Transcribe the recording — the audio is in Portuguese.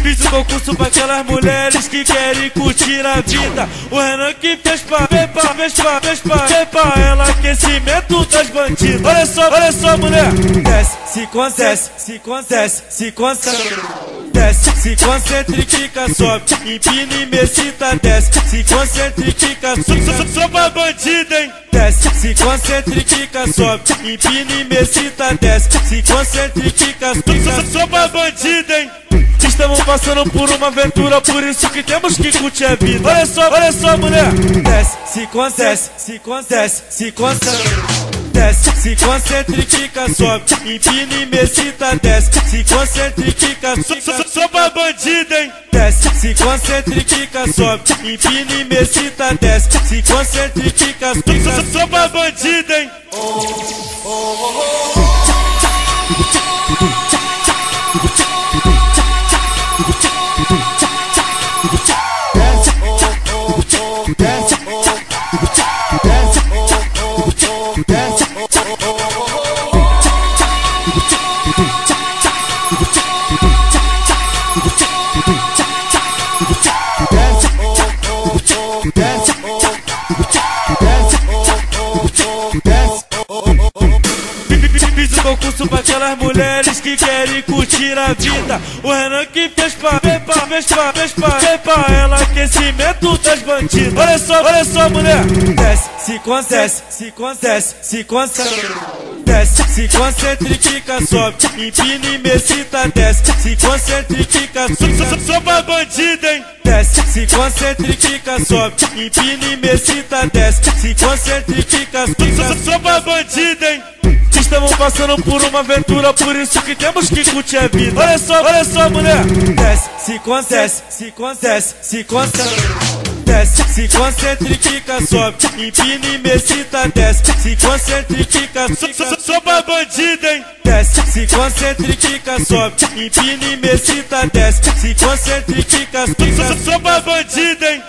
Fiz o concurso pra aquelas mulheres que querem curtir a vida. O Renan que fez pra ela aquecimento das bandidas. Olha só mulher, desce, se concesse, se concentra e fica, sobe, empina e me excita, desce, se concentra e fica, só pra bandida, hein? Desce, se concentra e fica, sobe, empina e me excita, desce, se concentra e fica, só pra bandida, hein? Estamos passando por uma aventura, por isso que temos que curtir a vida. Olha só mulher, desce, se concentra, desce, se concentra e fica, sobe, empina e me excita, desce, se concentra e fica, só pra bandida, hein? Desce, se concentra e fica, sobe, empina e me excita, desce, se concentra e fica, só pra bandida, hein? Fiz o concurso pra aquelas mulheres que querem curtir a vida. O Renan que fez pra ela aquecimento das bandidas. Olha só mulher, desce, se concentra e fica, sobe, empina e me excita, desce, se concentra e fica, só pra bandida, hein? Desce, se concentra e fica, sobe, empina e me excita, desce, se concentra e fica, só pra bandida, hein? Estamos passando por uma aventura, por isso que temos que curtir a vida. Olha só mulher, desce, se concentra e fica, sobe, empina e me excita, desce, se concentra e fica, só pra bandida, hein? Desce, se concentra e fica, sobe, empina e me excita, desce, se concentra e fica, só pra bandida, hein?